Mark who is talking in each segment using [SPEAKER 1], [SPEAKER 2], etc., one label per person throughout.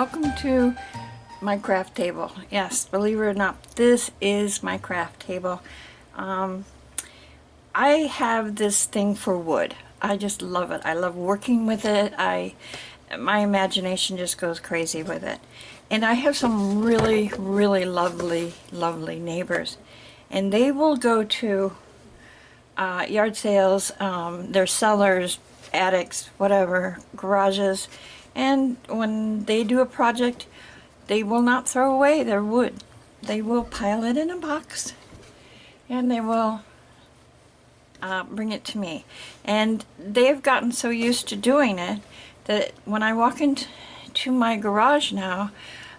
[SPEAKER 1] welcome to my craft table. Yes, believe it or not, this is my craft table. I have this thing for wood. I just love it. I love working with it. My imagination just goes crazy with it. And I have some really, really lovely, lovely neighbors. And they will go to yard sales, their cellars, attics, whatever, garages, and when they do a project, they will not throw away their wood. They will pile it in a box and they will bring it to me. And they've gotten so used to doing it that when I walk into my garage now,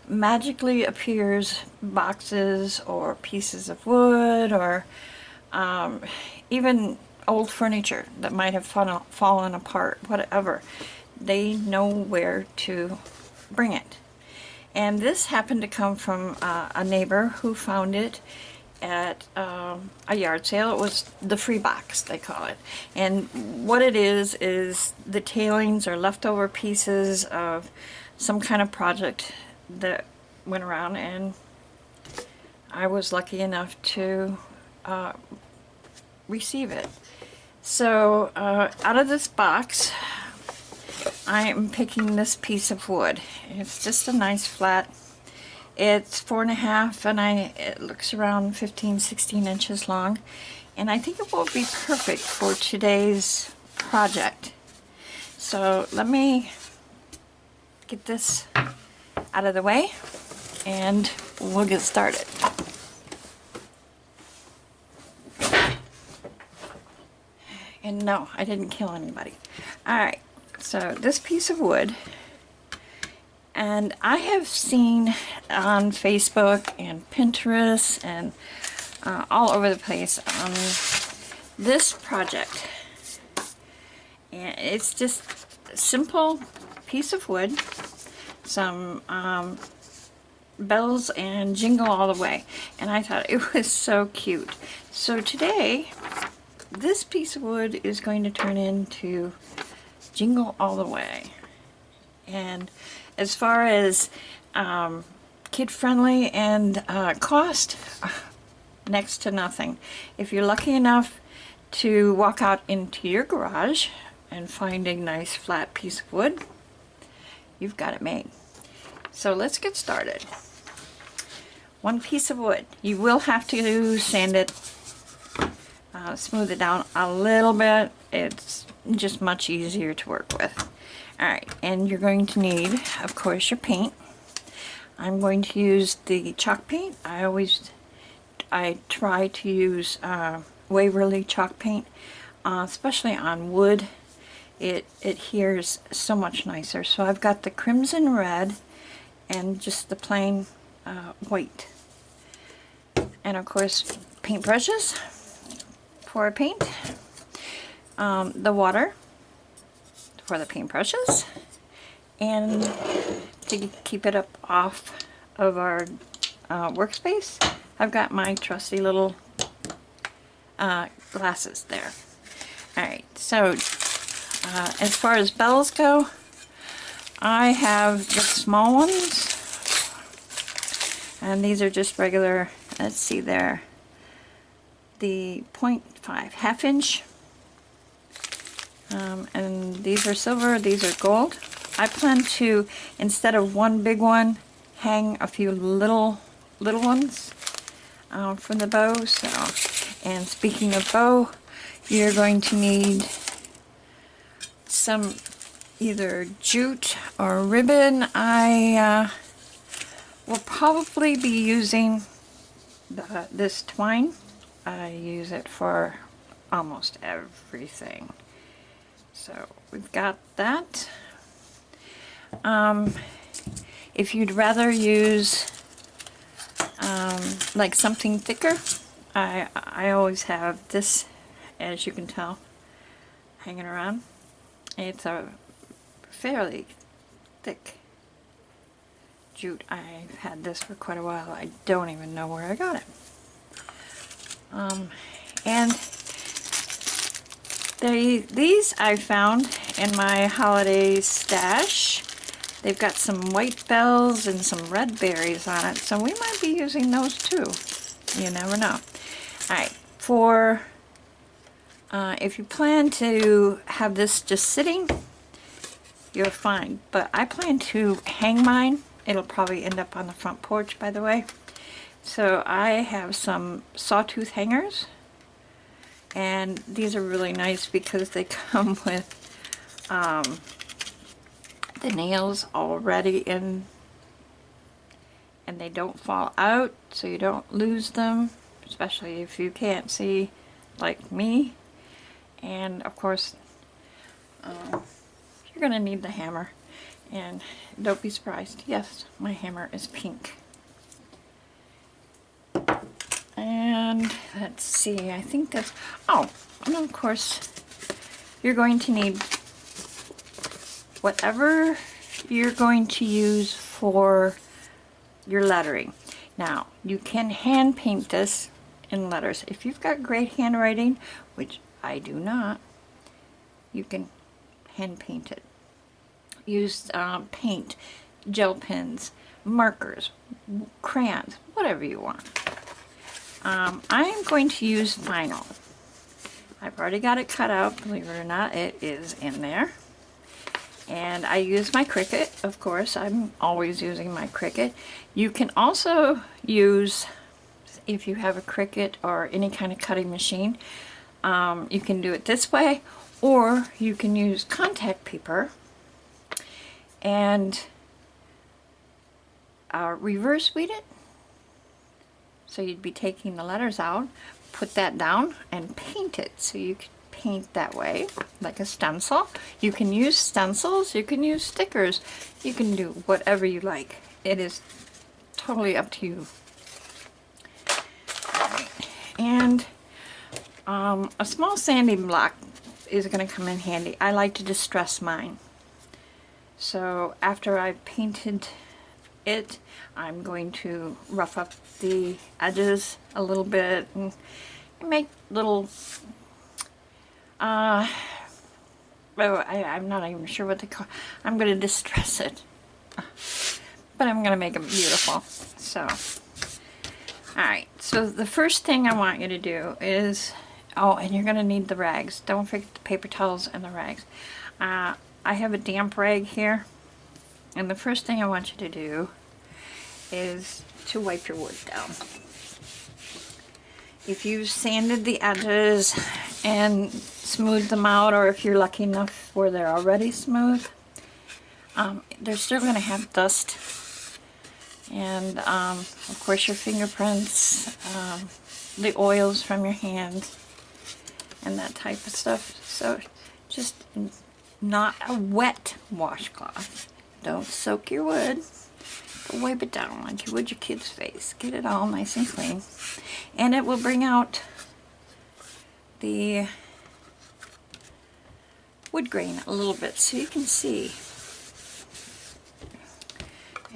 [SPEAKER 1] magically appears boxes or pieces of wood or even old furniture that might have fallen apart, whatever. They know where to bring it. And this happened to come from a neighbor who found it at a yard sale. It was the free box, they call it. And what it is the tailings or leftover pieces of some kind of project that went around, and I was lucky enough to receive it. So out of this box, I am picking this piece of wood. It's just a nice flat. It's 4.5 and it looks around 15-16 inches long, and I think it will be perfect for today's project. So let me get this out of the way and we'll get started. And no, I didn't kill anybody. Alright, so this piece of wood, and I have seen on Facebook and Pinterest and all over the place on this project. And it's just a simple piece of wood, some bells and Jingle all the way. And I thought it was so cute. So today, this piece of wood is going to turn into Jingle all the way. And as far as kid-friendly and cost, next to nothing. If you're lucky enough to walk out into your garage and find a nice flat piece of wood, you've got it made. So let's get started. One piece of wood. You will have to sand it, smooth it down a little bit. It's just much easier to work with. Alright, and you're going to need, of course, your paint. I'm going to use the chalk paint. I try to use Waverly chalk paint, especially on wood. It adheres so much nicer. So I've got the crimson red and just the plain white. And of course, paint brushes for paint. The water for the paintbrushes, and to keep it up off of our workspace, I've got my trusty little glasses there. Alright, so as far as bells go, I have the small ones, and these are just regular, let's see there, the 0.5 half-inch. And these are silver, these are gold. I plan to, instead of one big one, hang a few little ones from the bow. So, and speaking of bow, you're going to need some either jute or ribbon. I will probably be using this twine. I use it for almost everything. So we've got that. If you'd rather use like something thicker, I always have this, as you can tell, hanging around. It's a fairly thick jute. I've had this for quite a while. I don't even know where I got it. And these I found in my holiday stash. They've got some white bells and some red berries on it, so we might be using those too. You never know. Alright, for if you plan to have this just sitting, you're fine. But I plan to hang mine. It'll probably end up on the front porch, by the way. So I have some sawtooth hangers. And these are really nice because they come with the nails already in, and they don't fall out, so you don't lose them, especially if you can't see like me. And of course, you're going to need the hammer. And don't be surprised, yes, my hammer is pink. And let's see, I think that's, oh, and of course, you're going to need whatever you're going to use for your lettering. Now, you can hand paint this in letters. If you've got great handwriting, which I do not, you can hand paint it. Use paint, gel pens, markers, crayons, whatever you want. I'm going to use vinyl. I've already got it cut out, believe it or not, it is in there. And I use my Cricut, of course. I'm always using my Cricut. You can also use, if you have a Cricut or any kind of cutting machine, you can do it this way, or you can use contact paper and reverse weed it. So you'd be taking the letters out, put that down, and paint it. So you can paint that way, like a stencil. You can use stencils, you can use stickers, you can do whatever you like. It is totally up to you. And a small sanding block is going to come in handy. I like to distress mine. So after I've painted it, I'm going to rough up the edges a little bit and make little I'm not even sure what they call. I'm going to distress it, but I'm going to make them beautiful. So alright, so the first thing I want you to do is, oh, and you're going to need the rags. Don't forget the paper towels and the rags. I have a damp rag here, and the first thing I want you to do is to wipe your wood down. If you've sanded the edges and smoothed them out, or if you're lucky enough where they're already smooth, they're still going to have dust. And of course your fingerprints, the oils from your hands, and that type of stuff. So just not a wet washcloth. Don't soak your wood. But wipe it down like you would your kid's face. Get it all nice and clean. And it will bring out the wood grain a little bit so you can see.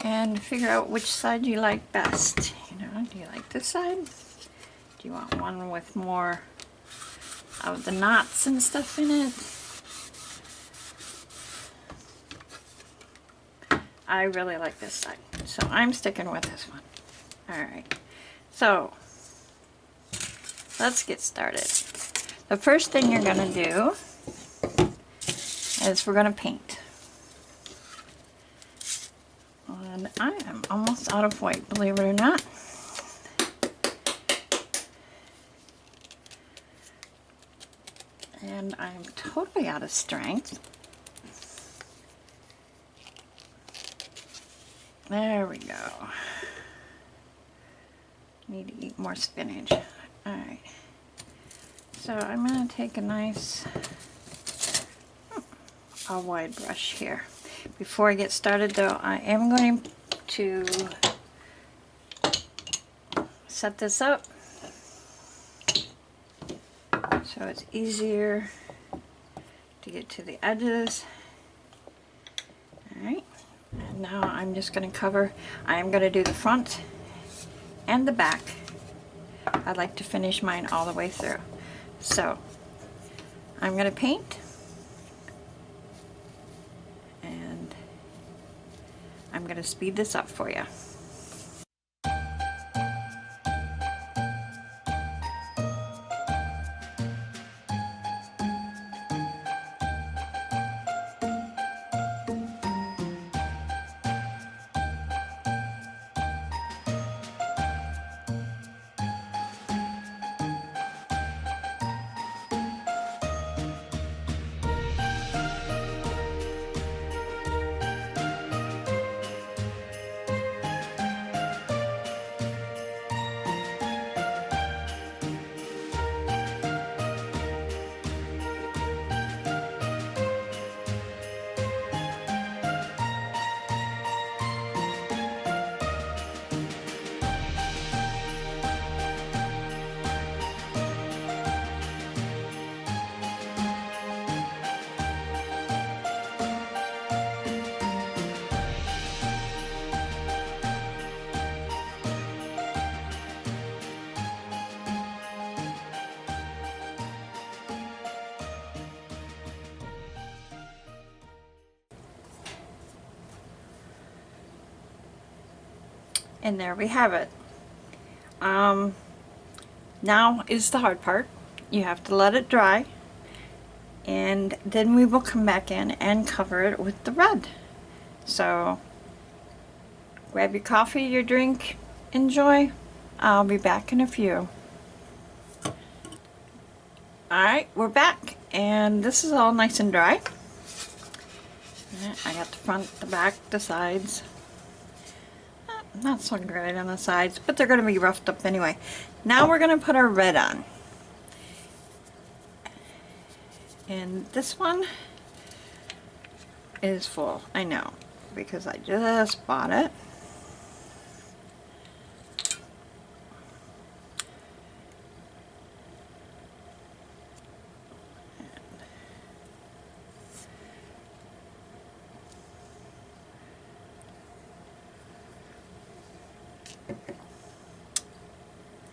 [SPEAKER 1] And figure out which side you like best. You know, do you like this side? Do you want one with more of the knots and stuff in it? I really like this side, so I'm sticking with this one. Alright, so let's get started. The first thing you're going to do is we're going to paint. And I am almost out of white, believe it or not. And I'm totally out of strength. There we go. Need to eat more spinach. Alright. So I'm going to take a nice a wide brush here. Before I get started though, I am going to set this up so it's easier to get to the edges. Alright. And now I'm just going to cover, I am going to do the front and the back. I'd like to finish mine all the way through. So I'm going to paint, and I'm going to speed this up for you. And there we have it. Now is the hard part. You have to let it dry, and then we will come back in and cover it with the red. So grab your coffee, your drink, enjoy. I'll be back in a few. Alright, we're back, and this is all nice and dry. I got the front, the back, the sides. Not so great on the sides, but they're going to be roughed up anyway. Now we're going to put our red on. And this one is full, I know, because I just bought it.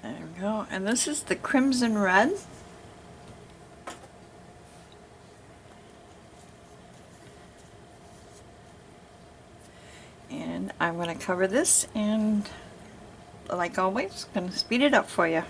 [SPEAKER 1] There we go. And this is the crimson red. And I'm going to cover this, and like always, going to speed it up for you.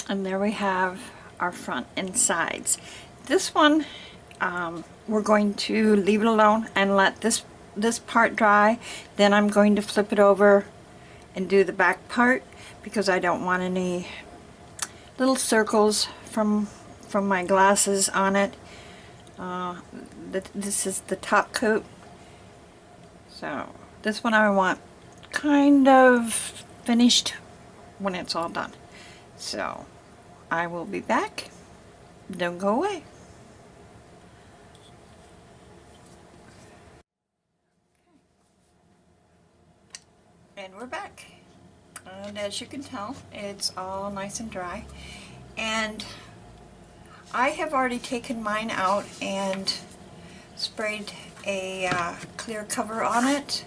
[SPEAKER 1] And there we have our front and sides. This one, we're going to leave it alone and let this part dry. Then I'm going to flip it over and do the back part, because I don't want any little circles from my glasses on it. This is the top coat. So this one I want kind of finished when it's all done. So I will be back. Don't go away. And we're back. And as you can tell, it's all nice and dry. And I have already taken mine out and sprayed a clear cover on it.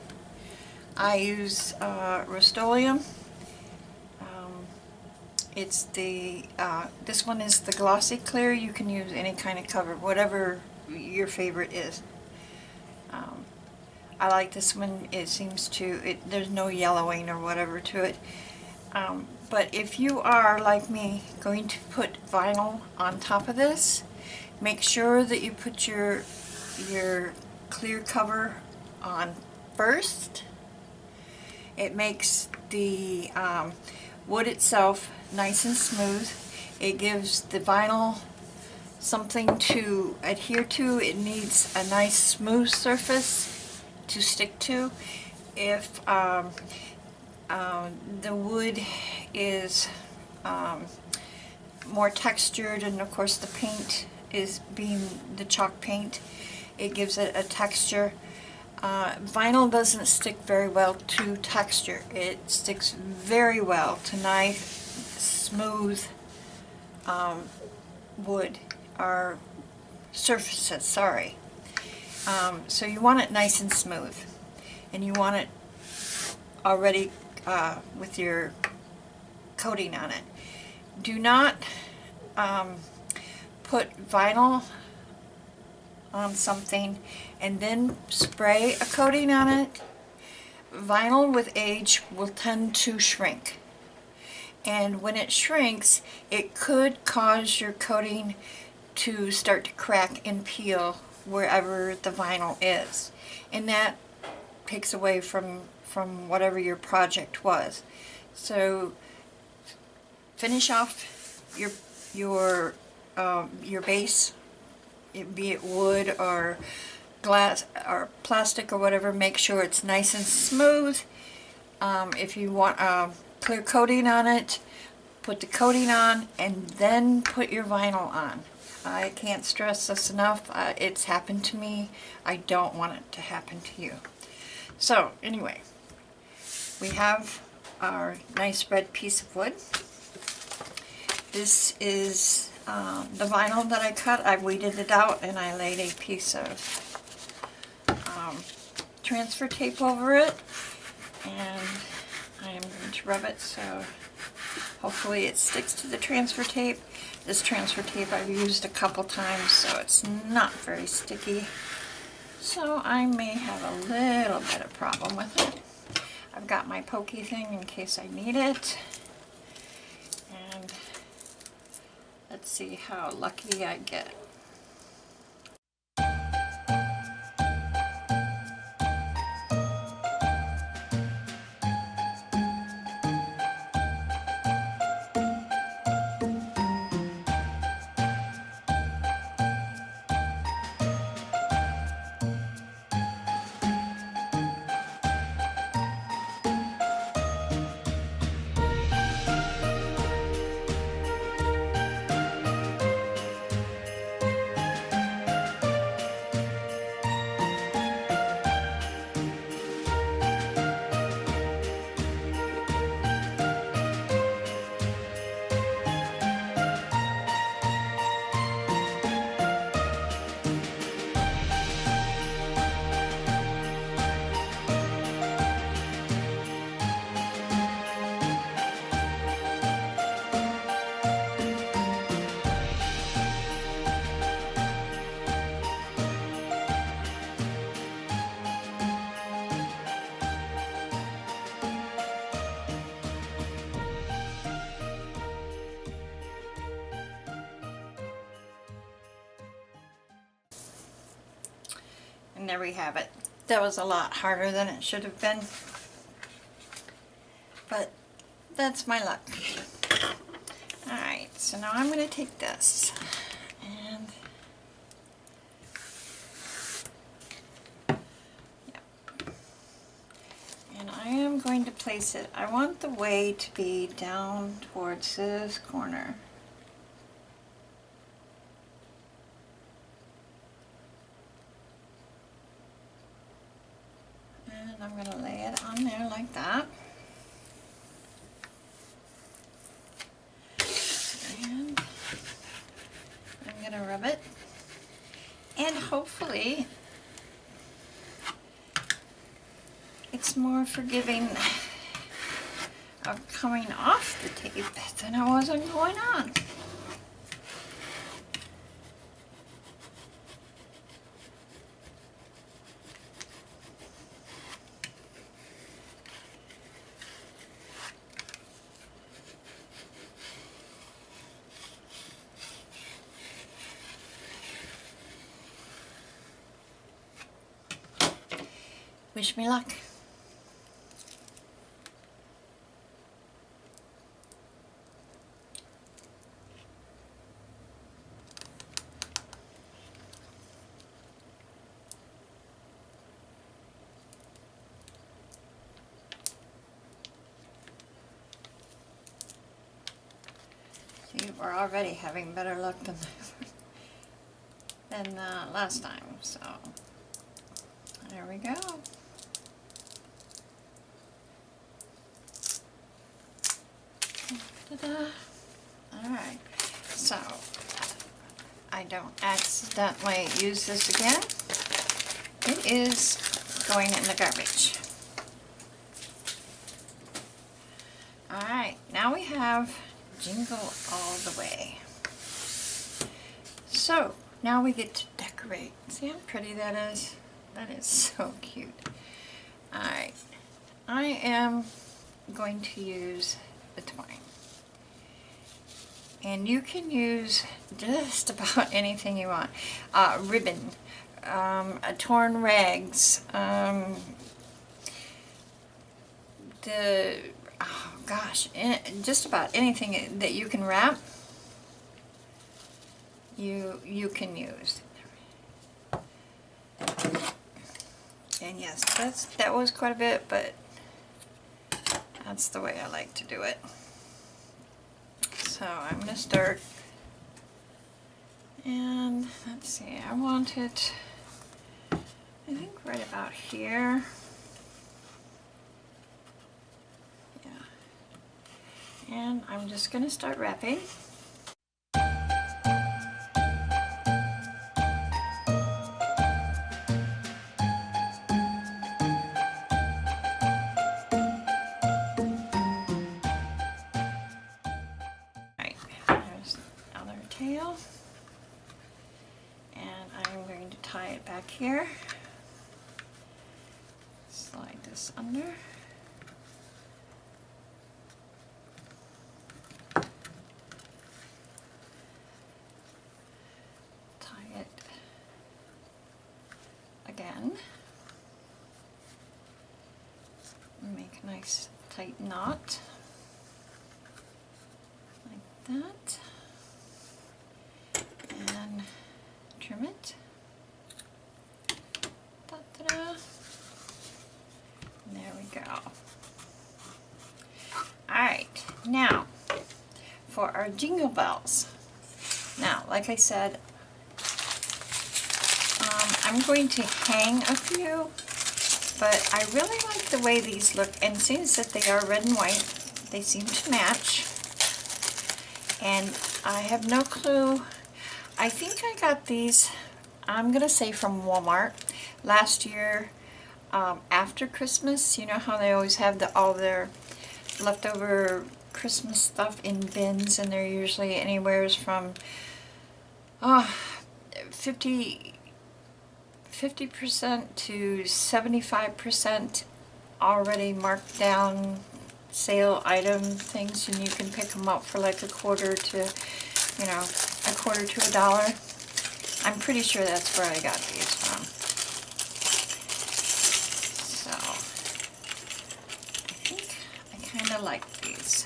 [SPEAKER 1] I use Rust-Oleum. It's the this one is the glossy clear. You can use any kind of cover, whatever your favorite is. I like this one. It seems to, there's no yellowing or whatever to it. But if you are, like me, going to put vinyl on top of this, make sure that you put your clear cover on first. It makes the wood itself nice and smooth. It gives the vinyl something to adhere to. It needs a nice smooth surface to stick to. If the wood is more textured, and of course the paint is being the chalk paint, it gives it a texture. Vinyl doesn't stick very well to texture. It sticks very well to nice, smooth wood, or surfaces, sorry. So you want it nice and smooth, and you want it already with your coating on it. Do not put vinyl on something and then spray a coating on it. Vinyl with age will tend to shrink, and when it shrinks, it could cause your coating to start to crack and peel wherever the vinyl is, and that takes away from whatever your project was. So finish off your base, be it wood or glass or plastic or whatever. Make sure it's nice and smooth. If you want a clear coating on it, put the coating on and then put your vinyl on. I can't stress this enough. It's happened to me. I don't want it to happen to you. So anyway, we have our nice red piece of wood. This is the vinyl that I cut. I weeded it out and I laid a piece of transfer tape over it, and I am going to rub it so hopefully it sticks to the transfer tape. This transfer tape I've used a couple times, so it's not very sticky. So I may have a little bit of problem with it. I've got my pokey thing in case I need it. And let's see how lucky I get. And there we have it. That was a lot harder than it should have been, but that's my luck. Alright, so now I'm going to take this and I am going to place it. I want the way to be down towards this corner. And I'm going to lay it on there like that. And I'm going to rub it. And hopefully it's more forgiving of coming off the tape than it wasn't going on. Wish me luck. See, we're already having better luck than last time, so there we go. Ta-da. Alright, so I don't accidentally use this again. It is going in the garbage. Alright, now we have Jingle All the Way. So, now we get to decorate. See how pretty that is? That is so cute. Alright, I am going to use the twine. And you can use just about anything you want. Ribbon, torn rags, oh gosh, just about anything that you can wrap, you can use. And yes, that was quite a bit, but that's the way I like to do it. So I'm going to start, and let's see, I want it, I think right about here. Yeah. And I'm just going to start wrapping. Tail, and I'm going to tie it back here, slide this under, tie it again, make a nice tight knot like that. And trim it. Da-da-da. There we go. Alright, now for our jingle bells. Now, like I said, I'm going to hang a few, but I really like the way these look, and seeing that they are red and white, they seem to match. And I have no clue. I think I got these, I'm going to say from Walmart, last year after Christmas. You know how they always have all their leftover Christmas stuff in bins, and they're usually anywhere from 50% to 75% already marked down sale item things, and you can pick them up for like a quarter to, you know, a quarter to $1. I'm pretty sure that's where I got these from. So, I think I kind of like these.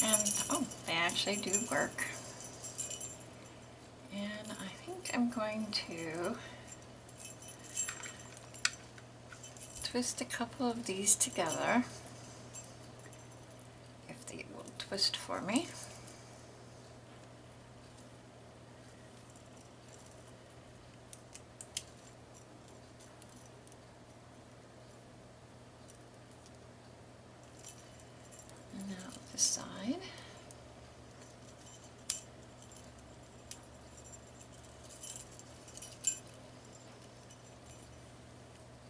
[SPEAKER 1] And, oh, they actually do work. And I think I'm going to twist a couple of these together, if they will twist for me. Side.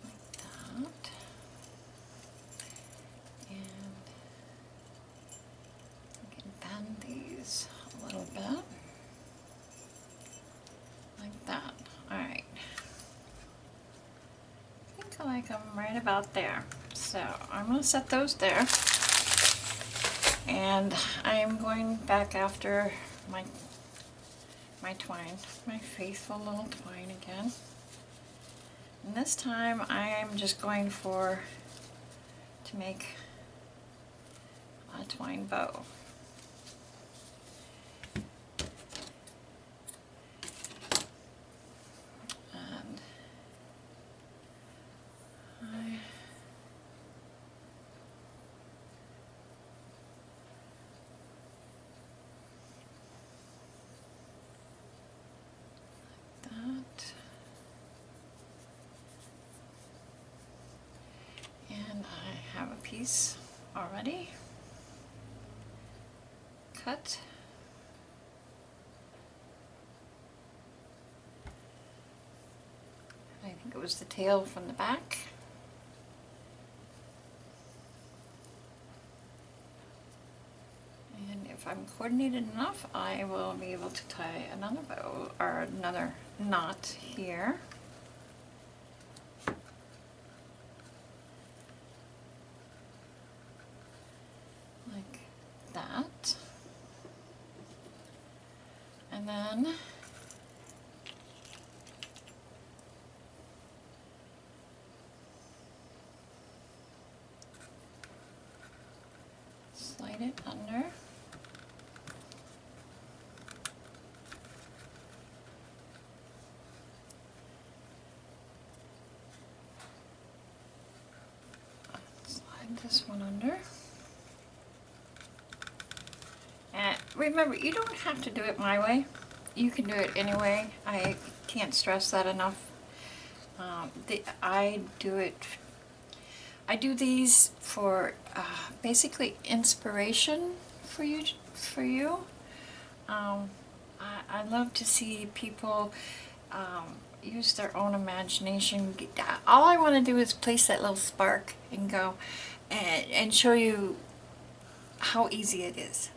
[SPEAKER 1] Like that. And we can bend these a little bit. Like that. Alright. I think I like them right about there. So I'm going to set those there. And I'm going back after my twine, my faithful little twine again. And this time I am just going to make a twine bow. And have a piece already cut. I think it was the tail from the back. And if I'm coordinated enough, I will be able to tie another bow or another knot here. Like that. And then slide it under. Slide this one under. And remember, you don't have to do it my way. You can do it anyway. I can't stress that enough. I do these for basically inspiration for you. I love to see people use their own imagination. All I want to do is place that little spark and go and show you how easy it is.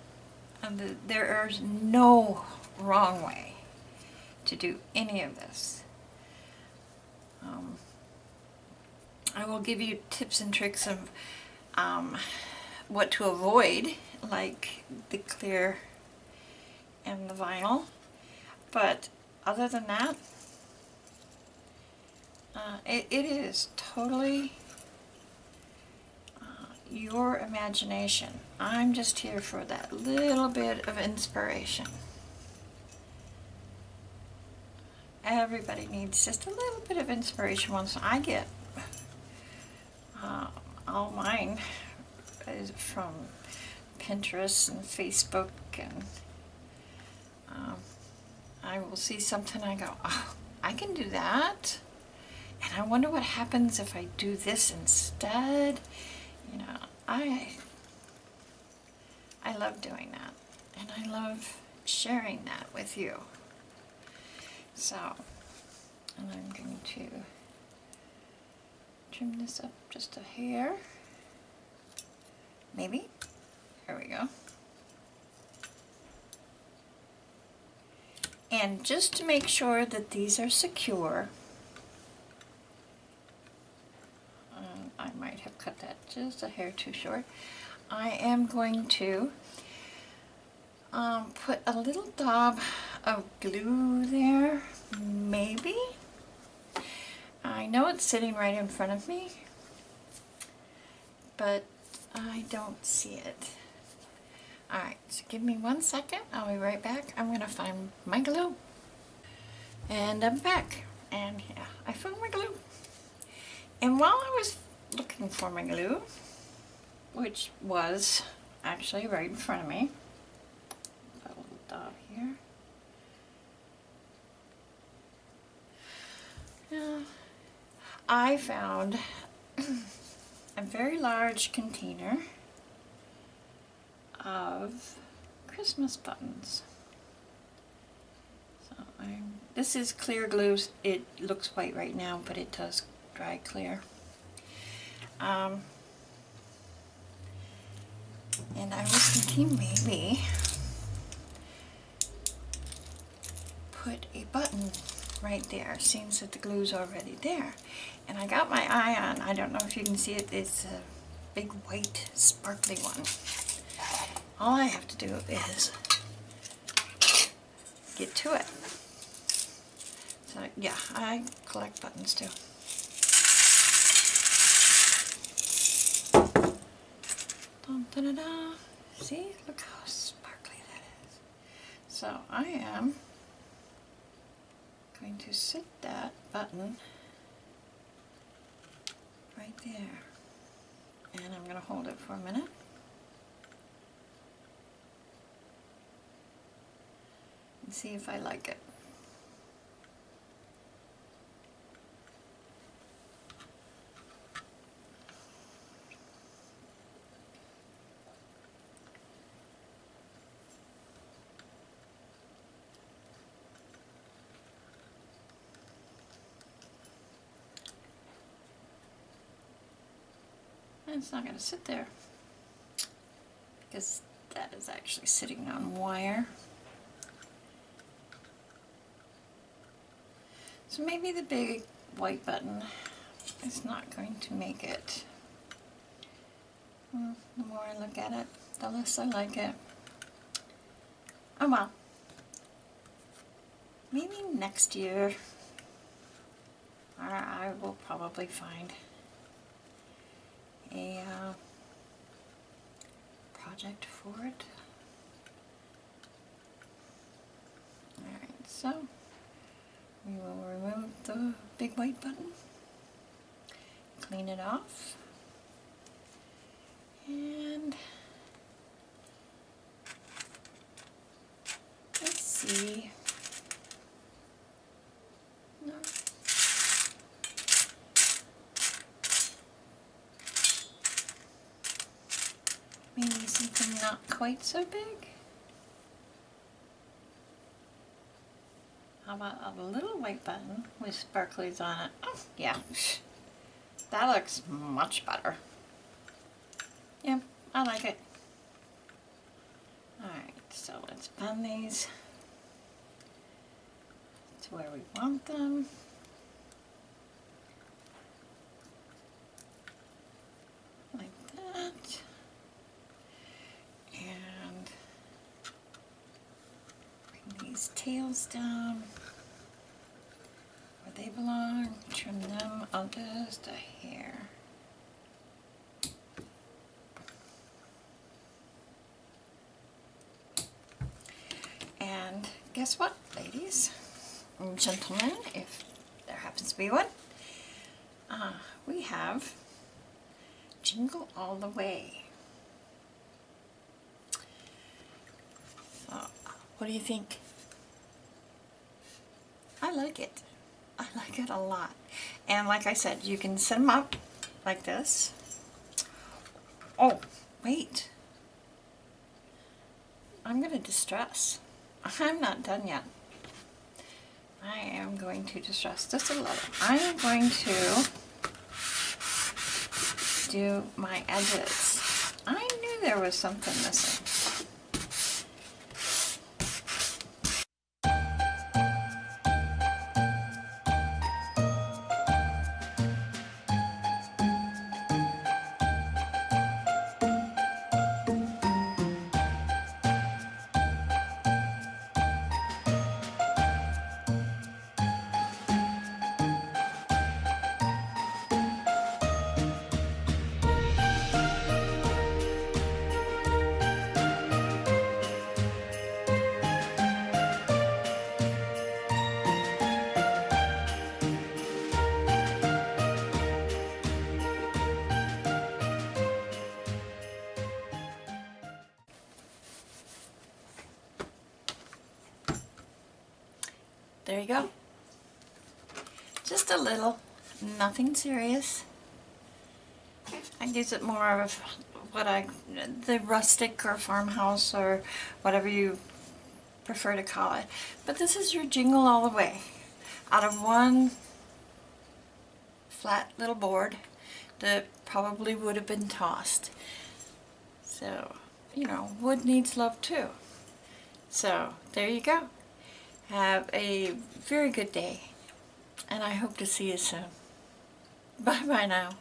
[SPEAKER 1] And there is no wrong way to do any of this. I will give you tips and tricks of what to avoid, like the clear and the vinyl, but other than that, it is totally your imagination. I'm just here for that little bit of inspiration. Everybody needs just a little bit of inspiration once. I get all mine is from Pinterest and Facebook, and I will see something, I go, oh, I can do that, and I wonder what happens if I do this instead. You know, I love doing that, and I love sharing that with you. So, and I'm going to trim this up just a hair, maybe. There we go. And just to make sure that these are secure, I might have cut that just a hair too short. I am going to put a little dab of glue there, maybe. I know it's sitting right in front of me, but I don't see it. Alright, so give me 1 second. I'll be right back. I'm going to find my glue. And I'm back. And yeah, I found my glue. And while I was looking for my glue, which was actually right in front of me, put a little dab here. Yeah, I found a very large container of Christmas buttons. So this is clear glue. It looks white right now, but it does dry clear. And I was thinking maybe put a button right there, seems that the glue's already there. And I got my eye on, I don't know if you can see it, it's a big white sparkly one. All I have to do is get to it. So yeah, I collect buttons too. Dun, dun, dun, dun. See, look how sparkly that is. So I am going to sit that button right there, and I'm going to hold it for a minute. And see if I like it. And it's not going to sit there because that is actually sitting on wire. So maybe the big white button is not going to make it. The more I look at it, the less I like it. Oh well. Maybe next year I will probably find a project for it. Alright, so we will remove the big white button, clean it off, and let's see. No. Maybe something not quite so big. How about a little white button with sparklies on it? Oh, yeah. That looks much better. Yeah, I like it. Alright, so let's bend these to where we want them. Like that. And bring these tails down where they belong. Trim them on just a hair. And guess what, ladies and gentlemen, if there happens to be one, we have Jingle All the Way. So, what do you think? I like it. I like it a lot. And like I said, you can set them up like this. Oh, wait. I'm going to distress. I'm not done yet. I am going to distress just a little. I am going to do my edges. I knew there was something missing. There you go. Just a little, nothing serious. I use it more of what the rustic or farmhouse or whatever you prefer to call it. But this is your Jingle All the Way. Out of one flat little board that probably would have been tossed. So, you know, wood needs love too. So, there you go. Have a very good day, and I hope to see you soon. Bye-bye now.